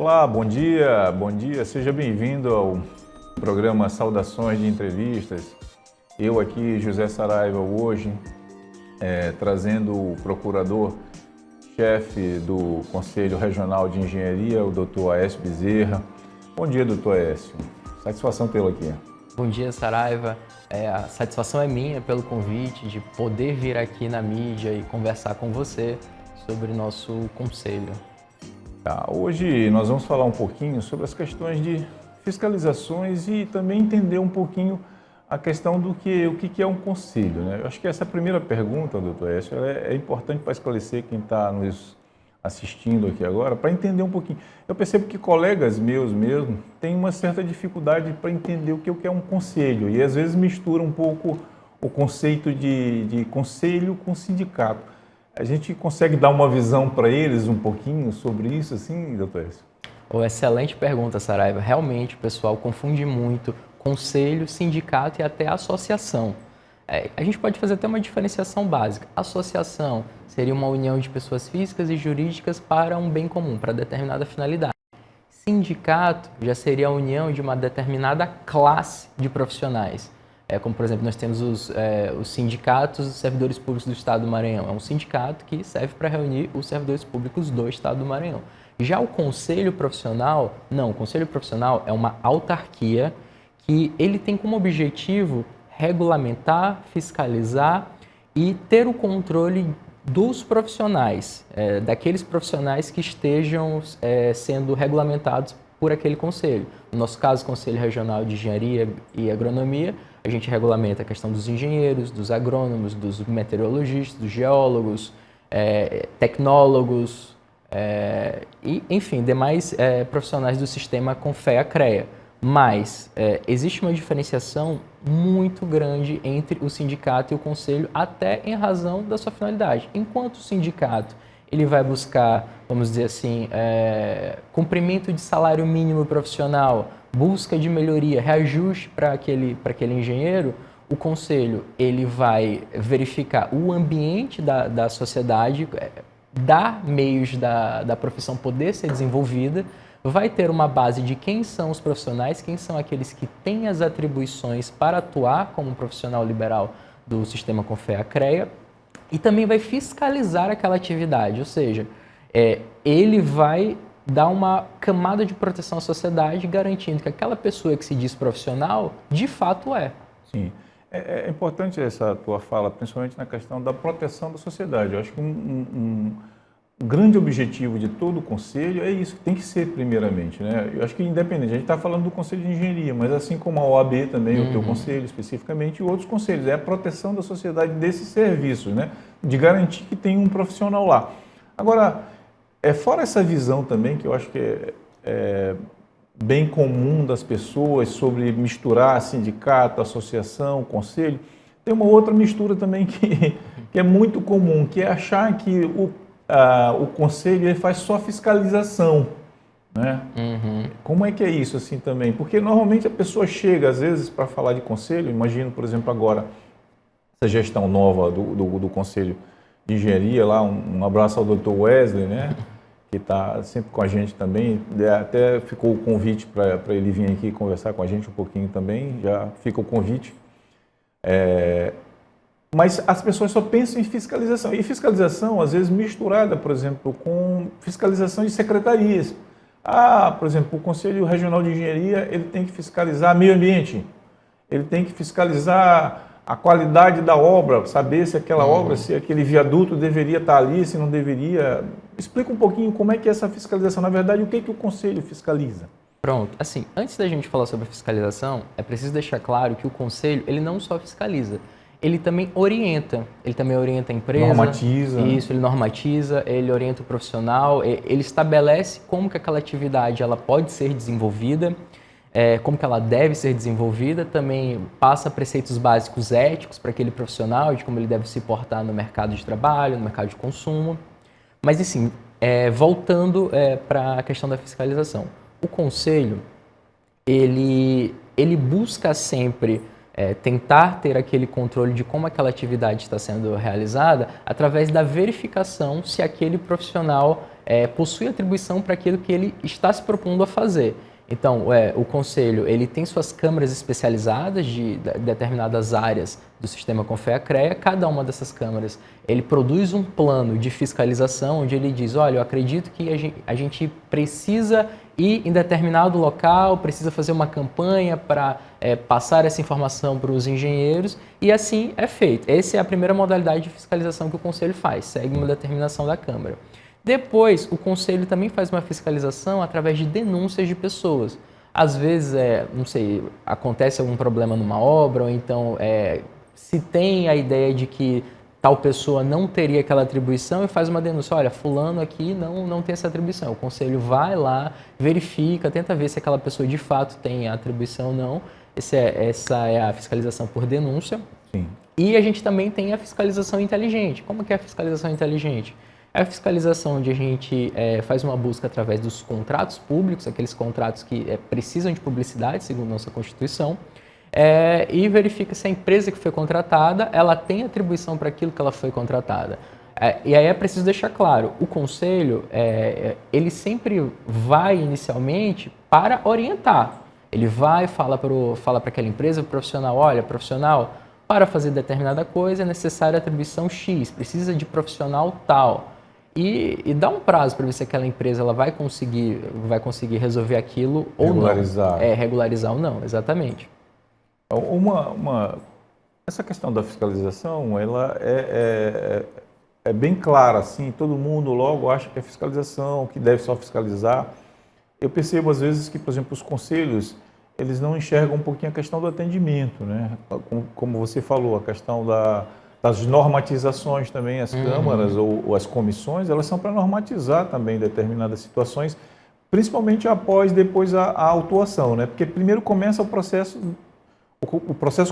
Olá, bom dia, seja bem-vindo ao programa Saudações de Entrevistas. Eu aqui, José Saraiva, hoje, trazendo o procurador-chefe do Conselho Regional de Engenharia, o Dr. Aécio Bezerra. Bom dia, Dr. Aécio. Satisfação tê-lo aqui. Bom dia, Saraiva. A satisfação é minha pelo convite de poder vir aqui na mídia e conversar com você sobre nosso conselho. Hoje nós vamos falar um pouquinho sobre as questões de fiscalizações e também entender um pouquinho a questão do que o que é um conselho, né? Eu acho que essa primeira pergunta, doutor Aécio, é importante para esclarecer quem está nos assistindo aqui agora, para entender um pouquinho. Eu percebo que colegas meus mesmo têm uma certa dificuldade para entender o que é um conselho e às vezes mistura um pouco o conceito de conselho com sindicato. A gente consegue dar uma visão para eles um pouquinho sobre isso, assim, doutor Aécio? Excelente pergunta, Saraiva. Realmente o pessoal confunde muito conselho, sindicato e até associação. A gente pode fazer até uma diferenciação básica. Associação seria uma união de pessoas físicas e jurídicas para um bem comum, para determinada finalidade. Sindicato já seria a união de uma determinada classe de profissionais. Como, por exemplo, nós temos os sindicatos dos servidores públicos do Estado do Maranhão. É um sindicato que serve para reunir os servidores públicos do Estado do Maranhão. Já o Conselho Profissional, não, o Conselho Profissional é uma autarquia que ele tem como objetivo regulamentar, fiscalizar e ter o controle dos profissionais, daqueles profissionais que estejam sendo regulamentados por aquele conselho. No nosso caso, o Conselho Regional de Engenharia e Agronomia, a gente regulamenta a questão dos engenheiros, dos agrônomos, dos meteorologistas, dos geólogos, tecnólogos e, enfim, demais profissionais do sistema CONFEA-CREA. Mas existe uma diferenciação muito grande entre o sindicato e o conselho, até em razão da sua finalidade. Enquanto o sindicato ele vai buscar, vamos dizer assim, cumprimento de salário mínimo profissional, busca de melhoria, reajuste para aquele engenheiro, o conselho ele vai verificar o ambiente da sociedade, dar meios da profissão poder ser desenvolvida, vai ter uma base de quem são os profissionais, quem são aqueles que têm as atribuições para atuar como profissional liberal do sistema CONFEA-CREA, e também vai fiscalizar aquela atividade, ou seja, ele vai dar uma camada de proteção à sociedade, garantindo que aquela pessoa que se diz profissional, de fato é. Sim. É importante essa tua fala, principalmente na questão da proteção da sociedade. Eu acho que um grande objetivo de todo o conselho é isso, que tem que ser primeiramente, né? Eu acho que independente, a gente está falando do Conselho de Engenharia, mas assim como a OAB também, o teu conselho especificamente, e outros conselhos, é a proteção da sociedade desses serviços, né? De garantir que tem um profissional lá. Agora, fora essa visão também, que eu acho que é bem comum das pessoas sobre misturar sindicato, associação, conselho, tem uma outra mistura também que é muito comum, que é achar que o conselho ele faz só fiscalização, né? Como é que é isso assim também? Porque normalmente a pessoa chega às vezes para falar de conselho, imagino por exemplo agora essa gestão nova do Conselho de Engenharia lá, um abraço ao Dr. Wesley, né? Que está sempre com a gente também, até ficou o convite para ele vir aqui conversar com a gente um pouquinho também, já fica o convite. Mas as pessoas só pensam em fiscalização. E fiscalização, às vezes, misturada, por exemplo, com fiscalização de secretarias. Por exemplo, o Conselho Regional de Engenharia ele tem que fiscalizar meio ambiente. Ele tem que fiscalizar a qualidade da obra, saber se aquela obra, se aquele viaduto deveria estar ali, se não deveria. Explica um pouquinho como é que é essa fiscalização. Na verdade, o que o Conselho fiscaliza? Pronto. Assim, antes da gente falar sobre a fiscalização, é preciso deixar claro que o Conselho ele não só fiscaliza, ele também orienta. Ele também orienta a empresa. Normatiza. Isso, ele normatiza, ele orienta o profissional, ele estabelece como que aquela atividade ela pode ser desenvolvida, como que ela deve ser desenvolvida, também passa preceitos básicos éticos para aquele profissional, de como ele deve se portar no mercado de trabalho, no mercado de consumo. Mas, assim, voltando para a questão da fiscalização. O Conselho, ele busca sempre tentar ter aquele controle de como aquela atividade está sendo realizada através da verificação se aquele profissional possui atribuição para aquilo que ele está se propondo a fazer. Então, o Conselho ele tem suas câmaras especializadas de determinadas áreas do sistema Confea-CREA. Cada uma dessas câmaras ele produz um plano de fiscalização onde ele diz, olha, eu acredito que a gente precisa ir em determinado local, precisa fazer uma campanha para passar essa informação para os engenheiros e assim é feito. Essa é a primeira modalidade de fiscalização que o Conselho faz, segue uma determinação da Câmara. Depois, o Conselho também faz uma fiscalização através de denúncias de pessoas. Às vezes, não sei, acontece algum problema numa obra, ou então se tem a ideia de que tal pessoa não teria aquela atribuição e faz uma denúncia. Olha, fulano aqui não tem essa atribuição. O Conselho vai lá, verifica, tenta ver se aquela pessoa de fato tem a atribuição ou não. Essa é a fiscalização por denúncia. Sim. E a gente também tem a fiscalização inteligente. Como que é a fiscalização inteligente? É a fiscalização onde a gente faz uma busca através dos contratos públicos, aqueles contratos que precisam de publicidade, segundo nossa Constituição, e verifica se a empresa que foi contratada, ela tem atribuição para aquilo que ela foi contratada. E aí é preciso deixar claro, o Conselho, ele sempre vai inicialmente para orientar. Ele vai, fala para aquela empresa, pro profissional, olha, profissional, para fazer determinada coisa é necessária atribuição X, precisa de profissional tal. E dá um prazo para ver se aquela empresa ela vai conseguir resolver aquilo ou regularizar. não. Regularizar ou não, exatamente. Essa questão da fiscalização, ela é bem clara, assim, todo mundo logo acha que é fiscalização, que deve só fiscalizar. Eu percebo às vezes que, por exemplo, os conselhos, eles não enxergam um pouquinho a questão do atendimento, né? Como você falou, a questão das normatizações também, as câmaras ou as comissões, elas são para normatizar também determinadas situações, principalmente depois a autuação, né? Porque primeiro começa o processo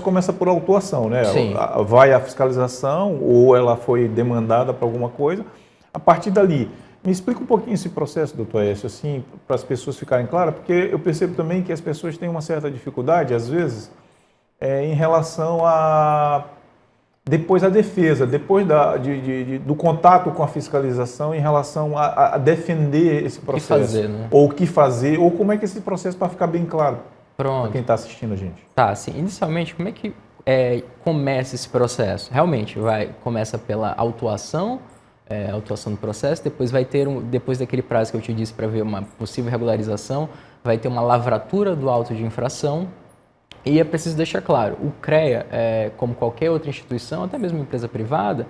começa por autuação, né? Sim. Vai a fiscalização ou ela foi demandada para alguma coisa, a partir dali. Me explica um pouquinho esse processo, doutor Aécio, assim, para as pessoas ficarem claras, porque eu percebo também que as pessoas têm uma certa dificuldade, às vezes, em relação a depois a defesa, depois do contato com a fiscalização em relação a defender esse processo. O que fazer, né? Ou o que fazer, ou como é que esse processo, para ficar bem claro para quem está assistindo a gente. Tá, assim, inicialmente, como é que começa esse processo? Realmente, começa pela autuação do processo, depois vai ter, depois daquele prazo que eu te disse para ver uma possível regularização, vai ter uma lavratura do auto de infração. E é preciso deixar claro, o CREA, como qualquer outra instituição, até mesmo empresa privada,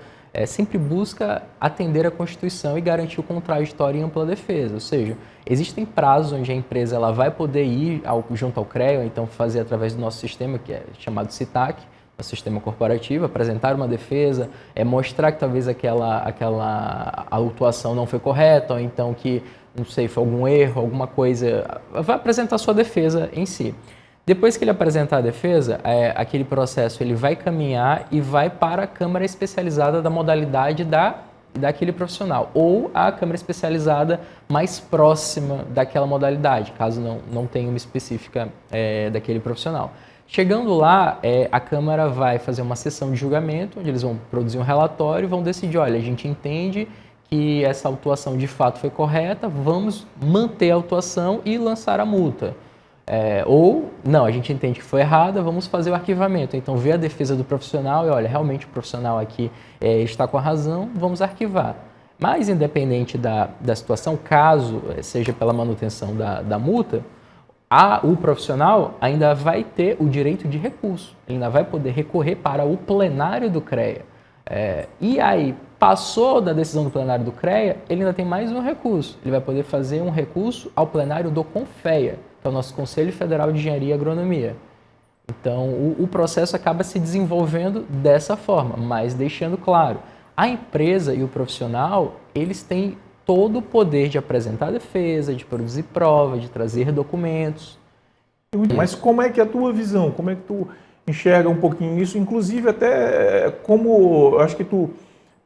sempre busca atender a Constituição e garantir o contraditório e ampla defesa. Ou seja, existem prazos onde a empresa ela vai poder ir junto ao CREA, ou então fazer através do nosso sistema, que é chamado CITAC, o sistema corporativo, apresentar uma defesa, mostrar que talvez aquela autuação não foi correta, ou então que, não sei, foi algum erro, alguma coisa, vai apresentar sua defesa em si. Depois que ele apresentar a defesa, aquele processo ele vai caminhar e vai para a Câmara Especializada da modalidade daquele profissional, ou a Câmara Especializada mais próxima daquela modalidade, caso não tenha uma específica daquele profissional. Chegando lá, a Câmara vai fazer uma sessão de julgamento, onde eles vão produzir um relatório e vão decidir, olha, a gente entende que essa autuação de fato foi correta, vamos manter a autuação e lançar a multa. Ou, não, a gente entende que foi errada, vamos fazer o arquivamento. Então, vê a defesa do profissional e, olha, realmente o profissional aqui está com a razão, vamos arquivar. Mas, independente da situação, caso seja pela manutenção da multa, o profissional ainda vai ter o direito de recurso. Ele ainda vai poder recorrer para o plenário do CREA. E aí, passou da decisão do plenário do CREA, ele ainda tem mais um recurso. Ele vai poder fazer um recurso ao plenário do CONFEA, que é o nosso Conselho Federal de Engenharia e Agronomia. Então, o processo acaba se desenvolvendo dessa forma, mas deixando claro, a empresa e o profissional, eles têm todo o poder de apresentar defesa, de produzir prova, de trazer documentos. Mas como é que é a tua visão? Como é que tu enxerga um pouquinho isso? Inclusive, até como, eu acho que tu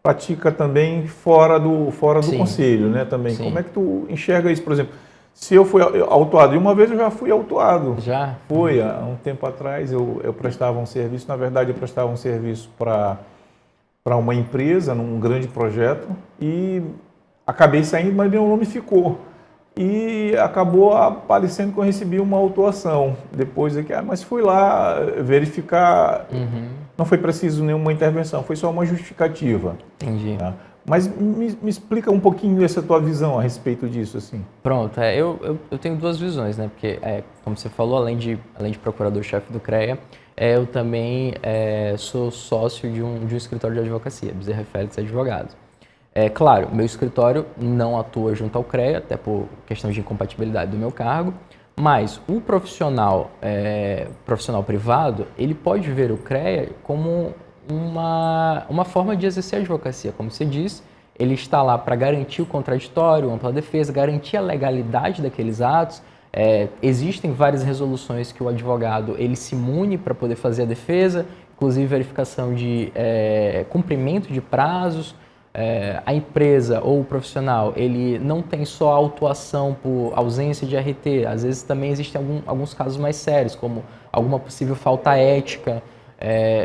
pratica também fora do conselho, né? Também. Sim. Como é que tu enxerga isso, por exemplo? Se eu fui autuado, e uma vez eu já fui autuado. Já? Foi, há um tempo atrás eu prestava um serviço, na verdade eu prestava um serviço para uma empresa, num grande projeto, e acabei saindo, mas meu nome ficou. E acabou aparecendo que eu recebi uma autuação. Depois aqui, mas fui lá verificar, não foi preciso nenhuma intervenção, foi só uma justificativa. Entendi. Tá? Mas me explica um pouquinho essa tua visão a respeito disso, assim. Pronto, eu tenho duas visões, né? Porque, como você falou, além de procurador-chefe do CREA, eu também sou sócio de um escritório de advocacia, Bezerra Félix Advogados. Claro, meu escritório não atua junto ao CREA, até por questão de incompatibilidade do meu cargo, mas o profissional privado, ele pode ver o CREA como uma forma de exercer a advocacia. Como você disse, ele está lá para garantir o contraditório, ampla defesa, garantir a legalidade daqueles atos. Existem várias resoluções que o advogado ele se mune para poder fazer a defesa, inclusive verificação de cumprimento de prazos. A empresa ou o profissional, ele não tem só autuação por ausência de RT, às vezes também existem alguns casos mais sérios, como alguma possível falta ética,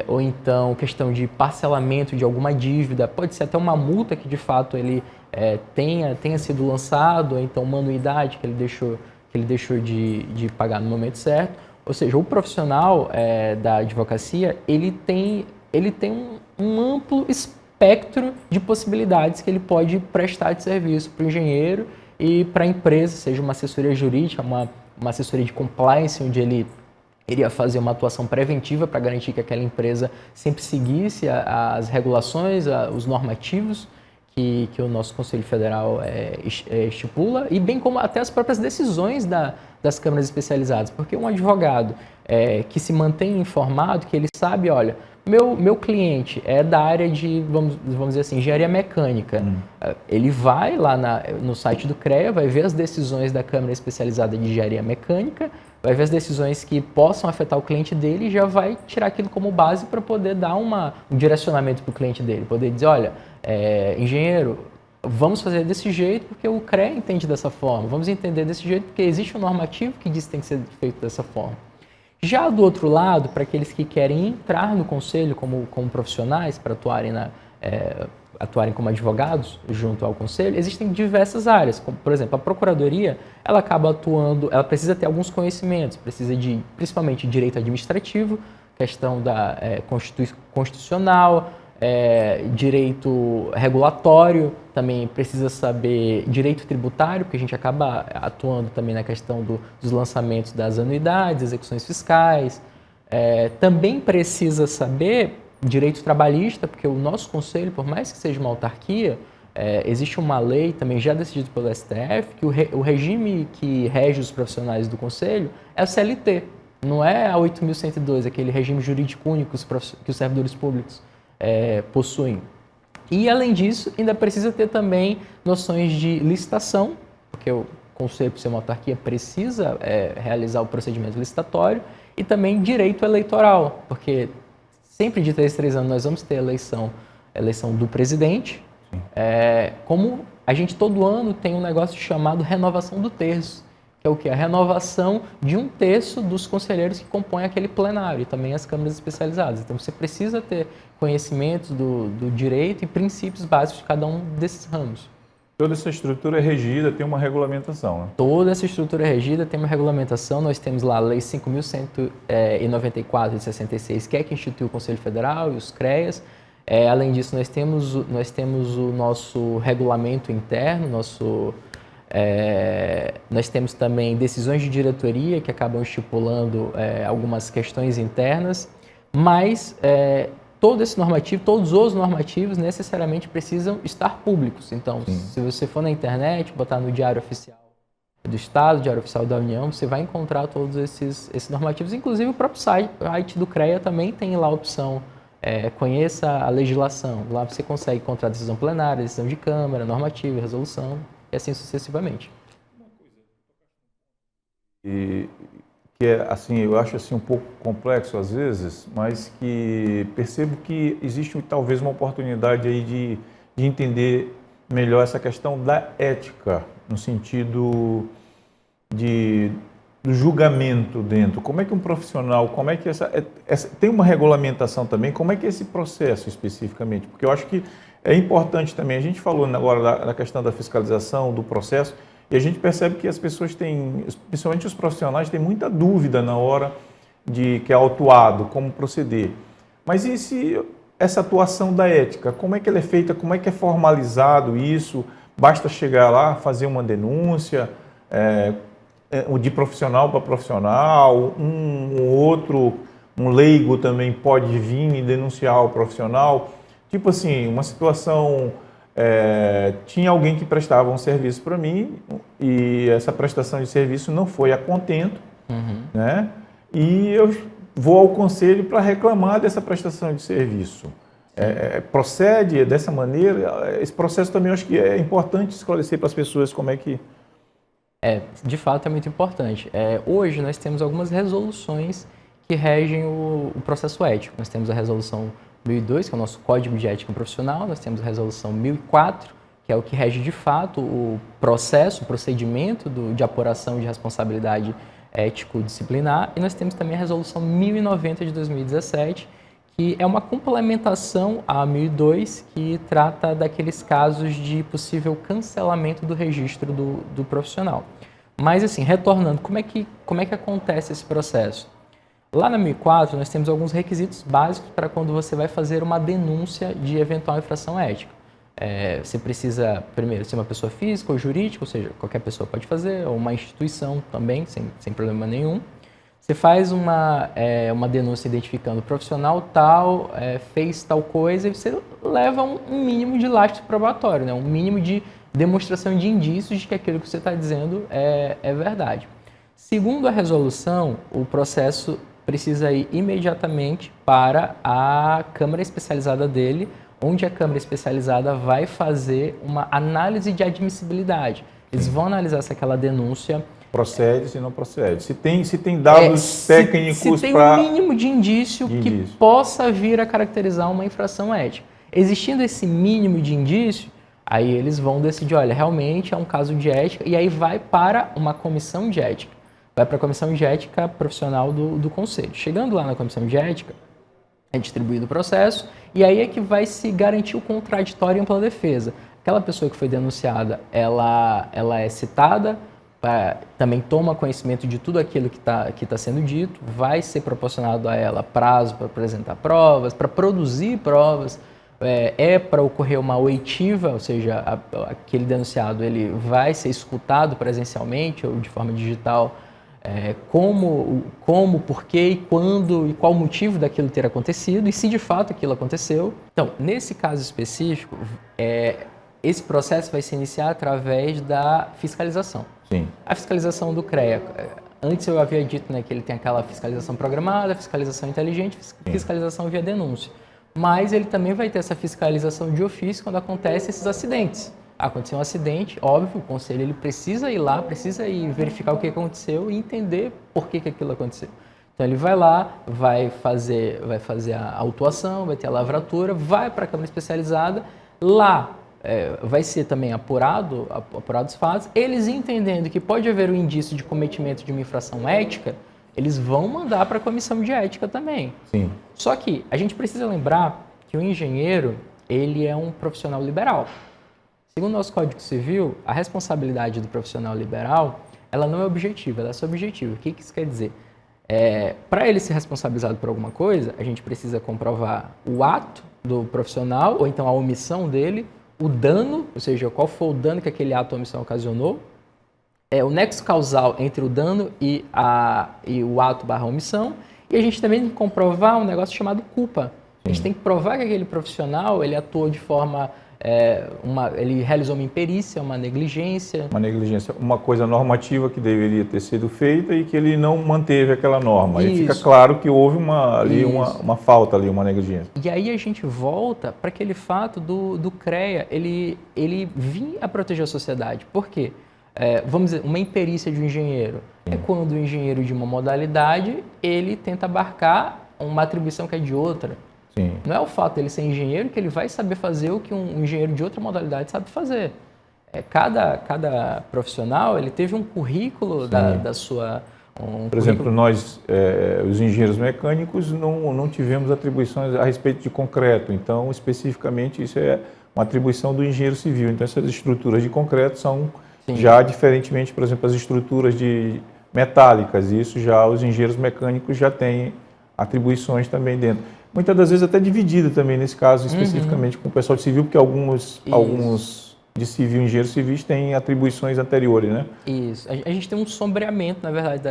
ou então questão de parcelamento de alguma dívida, pode ser até uma multa que de fato ele tenha sido lançado, ou então uma anuidade que ele deixou de pagar no momento certo. Ou seja, o profissional da advocacia, ele tem um amplo espectro de possibilidades que ele pode prestar de serviço para o engenheiro e para a empresa, seja uma assessoria jurídica, uma assessoria de compliance, onde ele iria fazer uma atuação preventiva para garantir que aquela empresa sempre seguisse as regulações, os normativos que o nosso Conselho Federal estipula, e bem como até as próprias decisões das câmaras especializadas, porque um advogado que se mantém informado, que ele sabe, olha, meu cliente é da área de, vamos dizer assim, engenharia mecânica. Ele vai lá no site do CREA, vai ver as decisões da Câmara Especializada de Engenharia Mecânica, vai ver as decisões que possam afetar o cliente dele e já vai tirar aquilo como base para poder dar um direcionamento para o cliente dele. Poder dizer, olha, engenheiro, vamos fazer desse jeito porque o CREA entende dessa forma, vamos entender desse jeito porque existe um normativo que diz que tem que ser feito dessa forma. Já do outro lado, para aqueles que querem entrar no conselho como profissionais, para atuarem como advogados junto ao conselho, existem diversas áreas, como, por exemplo, a procuradoria, ela acaba atuando, ela precisa ter alguns conhecimentos, precisa de, principalmente, direito administrativo, questão da constitucional, direito regulatório, também precisa saber direito tributário, porque a gente acaba atuando também na questão dos lançamentos das anuidades, execuções fiscais. Também precisa saber direito trabalhista, porque o nosso conselho, por mais que seja uma autarquia, existe uma lei também já decidida pelo STF, que o regime que rege os profissionais do conselho é o CLT, não é a 8.102, aquele regime jurídico único que os servidores públicos possuem. E, além disso, ainda precisa ter também noções de licitação, porque o conselho, por ser uma autarquia, precisa realizar o procedimento licitatório, e também direito eleitoral, porque sempre de 3 anos nós vamos ter eleição do presidente, como a gente todo ano tem um negócio chamado renovação do terço, que é o quê? A renovação de 1/3 dos conselheiros que compõem aquele plenário e também as câmaras especializadas. Então você precisa ter conhecimentos do direito e princípios básicos de cada um desses ramos. Toda essa estrutura é regida, tem uma regulamentação, né? Toda essa estrutura é regida, tem uma regulamentação. Nós temos lá a Lei 5.194 de 66, que é que institui o Conselho Federal e os CREAs. Além disso, nós temos o nosso regulamento interno, nós temos também decisões de diretoria que acabam estipulando algumas questões internas, mas todos os normativos necessariamente precisam estar públicos. Então, se você for na internet, botar no Diário Oficial do Estado, Diário Oficial da União, você vai encontrar todos esses normativos. Inclusive, o próprio site do CREA também tem lá a opção conheça a legislação. Lá você consegue encontrar decisão plenária, decisão de Câmara, normativa, resolução, e assim sucessivamente. Que assim, eu acho assim um pouco complexo às vezes, mas que percebo que existe talvez uma oportunidade aí de entender melhor essa questão da ética, no sentido do julgamento dentro. Como é que um profissional, como é que tem uma regulamentação também, como é que é esse processo especificamente? Porque eu acho que É importante também, a gente falou agora da questão da fiscalização, do processo, e a gente percebe que as pessoas têm, principalmente os profissionais, têm muita dúvida na hora de que é autuado, como proceder. Mas e se essa atuação da ética, como é que ela é feita, como é que é formalizado isso? Basta chegar lá, fazer uma denúncia, de profissional para profissional, um leigo também pode vir e denunciar o profissional. Tipo assim, uma situação, tinha alguém que prestava um serviço para mim e essa prestação de serviço não foi a contento, né? E eu vou ao conselho para reclamar dessa prestação de serviço. Procede dessa maneira? Esse processo também eu acho que é importante esclarecer para as pessoas como é que... De fato é muito importante. Hoje nós temos algumas resoluções que regem o processo ético. Nós temos a resolução 1002, que é o nosso Código de Ética Profissional, nós temos a resolução 1004, que é o que rege de fato o processo, o procedimento de apuração de responsabilidade ético-disciplinar, e nós temos também a resolução 1090 de 2017, que é uma complementação à 1002, que trata daqueles casos de possível cancelamento do registro do profissional. Mas assim, retornando, como é que acontece esse processo? Lá na 1004, nós temos alguns requisitos básicos para quando você vai fazer uma denúncia de eventual infração ética. Você precisa, primeiro, ser uma pessoa física ou jurídica, ou seja, qualquer pessoa pode fazer, ou uma instituição também, sem problema nenhum. Você faz uma denúncia identificando o profissional tal, fez tal coisa, e você leva um mínimo de lastro probatório, né? Um mínimo de demonstração de indícios de que aquilo que você está dizendo é verdade. Segundo a resolução, o processo precisa ir imediatamente para a Câmara Especializada dele, onde a Câmara Especializada vai fazer uma análise de admissibilidade. Eles vão analisar se aquela denúncia... Procede, se não procede. Se tem dados técnicos para... Se tem um mínimo de indício que possa vir a caracterizar uma infração ética. Existindo esse mínimo de indício, aí eles vão decidir, olha, realmente é um caso de ética, e aí vai para uma comissão de ética. Vai para a comissão de ética profissional do conselho. Chegando lá na comissão de ética, é distribuído o processo, e aí é que vai se garantir o contraditório e ampla defesa. Aquela pessoa que foi denunciada, ela é citada, também toma conhecimento de tudo aquilo que tá sendo dito, vai ser proporcionado a ela prazo para apresentar provas, para produzir provas, para ocorrer uma oitiva, ou seja, aquele denunciado ele vai ser escutado presencialmente ou de forma digital, como, porquê, quando e qual o motivo daquilo ter acontecido e se de fato aquilo aconteceu. Então, nesse caso específico, esse processo vai se iniciar através da fiscalização. Sim. A fiscalização do CREA, antes eu havia dito, né, que ele tem aquela fiscalização programada, fiscalização inteligente, fiscalização via denúncia. Mas ele também vai ter essa fiscalização de ofício quando acontecem esses acidentes. Aconteceu um acidente, óbvio, o conselho ele precisa ir lá, precisa ir verificar o que aconteceu e entender por que aquilo aconteceu. Então ele vai lá, vai fazer a autuação, vai ter a lavratura, vai para a Câmara Especializada, lá vai ser também apurados os fatos, eles entendendo que pode haver um indício de cometimento de uma infração ética, eles vão mandar para a comissão de ética também. Sim. Só que a gente precisa lembrar que o engenheiro, ele é um profissional liberal. Segundo o nosso Código Civil, a responsabilidade do profissional liberal, ela não é objetiva, ela é subjetiva. O que isso quer dizer? Para ele ser responsabilizado por alguma coisa, a gente precisa comprovar o ato do profissional, ou então a omissão dele, o dano, ou seja, qual foi o dano que aquele ato ou omissão ocasionou, o nexo causal entre o dano e o ato/omissão, e a gente também tem que comprovar um negócio chamado culpa. A gente tem que provar que aquele profissional ele atuou de forma... ele realizou uma imperícia, uma negligência. Uma negligência, uma coisa normativa que deveria ter sido feita e que ele não manteve aquela norma. Isso. Aí fica claro que houve uma falta ali, uma negligência. E aí a gente volta para aquele fato do CREA, ele vir a proteger a sociedade. Por quê? Vamos dizer, uma imperícia de um engenheiro. É quando o engenheiro de uma modalidade, ele tenta abarcar uma atribuição que é de outra. Sim. Não é o fato dele ser engenheiro que ele vai saber fazer o que um engenheiro de outra modalidade sabe fazer. Cada profissional ele teve um currículo da sua Por exemplo, nós, os engenheiros mecânicos, não tivemos atribuições a respeito de concreto. Então, especificamente, isso é uma atribuição do engenheiro civil. Então, essas estruturas de concreto são já diferentemente, por exemplo, as estruturas metálicas. Isso já os engenheiros mecânicos já têm atribuições também dentro. Muitas das vezes até dividida também, nesse caso, especificamente com o pessoal de civil, porque alguns de civil, engenheiros civis, têm atribuições anteriores, né? Isso. A gente tem um sombreamento, na verdade,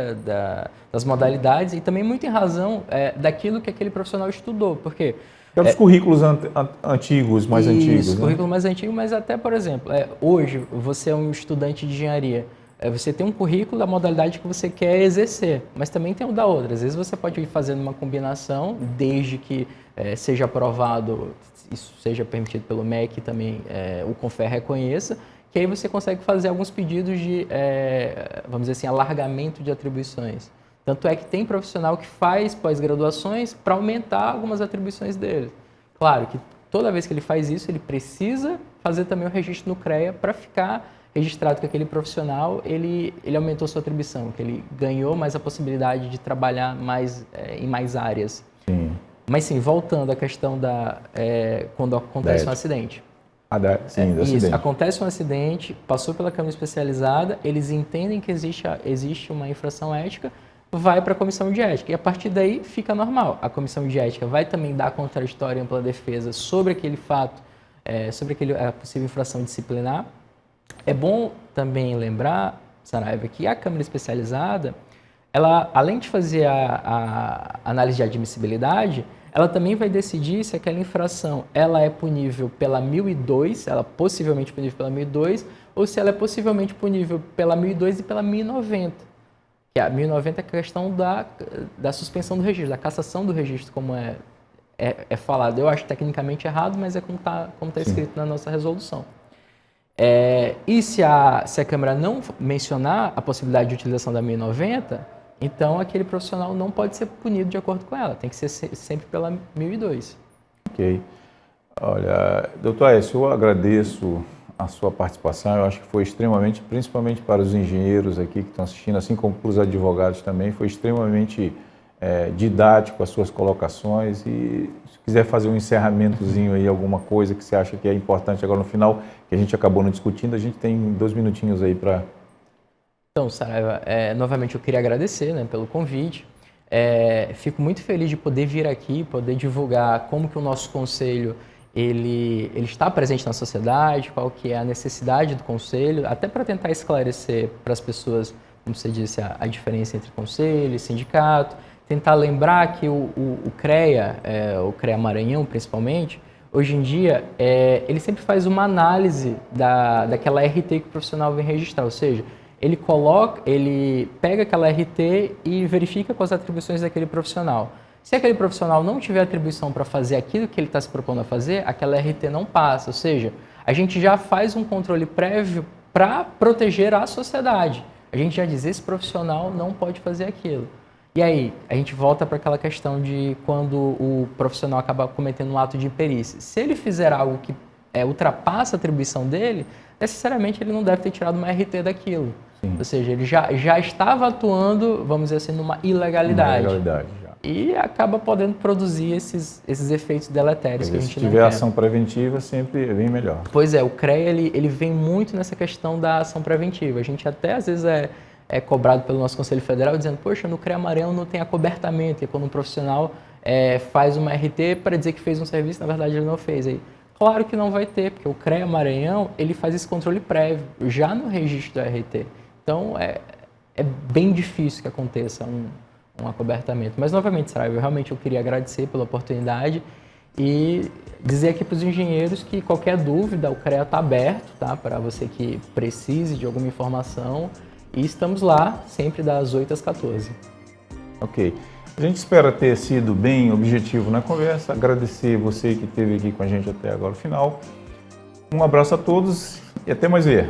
das modalidades e também muito em razão daquilo que aquele profissional estudou, porque... Os currículos antigos, mais antigos. Isso, currículo mais antigo, mas até, por exemplo, hoje você é um estudante de engenharia, você tem um currículo da modalidade que você quer exercer, mas também tem o da outra. Às vezes você pode ir fazendo uma combinação, desde que seja aprovado, isso seja permitido pelo MEC e também o CONFER reconheça, que aí você consegue fazer alguns pedidos de, vamos dizer assim, alargamento de atribuições. Tanto é que tem profissional que faz pós-graduações para aumentar algumas atribuições dele. Claro que toda vez que ele faz isso, ele precisa fazer também o registro no CREA para ficar registrado que aquele profissional ele aumentou sua atribuição, que ele ganhou mais a possibilidade de trabalhar mais em mais áreas. Sim. Mas sim, voltando à questão quando acontece um acidente. Sim, do isso, acidente. acontece um acidente, passou pela Câmara Especializada, eles entendem que existe uma infração ética, vai para a comissão de ética e a partir daí fica normal. A comissão de ética vai também dar contraditória e ampla defesa sobre aquele fato, sobre a possível infração disciplinar. É bom também lembrar, Saraiva, que a Câmara Especializada, ela, além de fazer a análise de admissibilidade, ela também vai decidir se aquela infração ela é punível pela 1002, ela é possivelmente punível pela 1002, ou se ela é possivelmente punível pela 1002 e pela 1090. Que a 1090 é a questão da suspensão do registro, da cassação do registro, como é falado. Eu acho tecnicamente errado, mas é como tá escrito na nossa resolução. E se a Câmara não mencionar a possibilidade de utilização da 1090, então aquele profissional não pode ser punido de acordo com ela, tem que ser sempre pela 1002. Ok. Olha, doutor Aécio, eu agradeço a sua participação, eu acho que foi extremamente, principalmente para os engenheiros aqui que estão assistindo, assim como para os advogados também, foi extremamente didático as suas colocações e se quiser fazer um encerramentozinho aí, alguma coisa que você acha que é importante agora no final, que a gente acabou não discutindo, a gente tem 2 minutinhos aí para... Então, Saraiva, novamente eu queria agradecer, né, pelo convite. Fico muito feliz de poder vir aqui, poder divulgar como que o nosso conselho ele está presente na sociedade, qual que é a necessidade do conselho, até para tentar esclarecer para as pessoas, como você disse, a diferença entre conselho e sindicato, tentar lembrar que o CREA, o CREA Maranhão principalmente, hoje em dia, ele sempre faz uma análise daquela RT que o profissional vem registrar, ou seja, ele pega aquela RT e verifica com as atribuições daquele profissional. Se aquele profissional não tiver atribuição para fazer aquilo que ele está se propondo a fazer, aquela RT não passa, ou seja, a gente já faz um controle prévio para proteger a sociedade. A gente já diz, esse profissional não pode fazer aquilo. E aí, a gente volta para aquela questão de quando o profissional acaba cometendo um ato de imperícia. Se ele fizer algo que ultrapassa a atribuição dele, necessariamente ele não deve ter tirado uma RT daquilo. Sim. Ou seja, ele já estava atuando, vamos dizer assim, numa ilegalidade. E acaba podendo produzir esses efeitos deletérios que a gente não quer. Se tiver ação preventiva, sempre vem melhor. Pois é, o CREA ele vem muito nessa questão da ação preventiva. A gente até às vezes é cobrado pelo nosso Conselho Federal dizendo, poxa, no CREA Maranhão não tem acobertamento, e quando um profissional faz uma RT para dizer que fez um serviço, na verdade ele não fez. Aí, claro que não vai ter, porque o CREA Maranhão ele faz esse controle prévio, já no registro do RT. Então, é bem difícil que aconteça um acobertamento. Mas, novamente, Saraiva, eu queria agradecer pela oportunidade e dizer aqui para os engenheiros que qualquer dúvida, o CREA está aberto, tá? Para você que precise de alguma informação. E estamos lá, sempre das 8 às 14. Ok. A gente espera ter sido bem objetivo na conversa. Agradecer você que esteve aqui com a gente até agora no final. Um abraço a todos e até mais ver.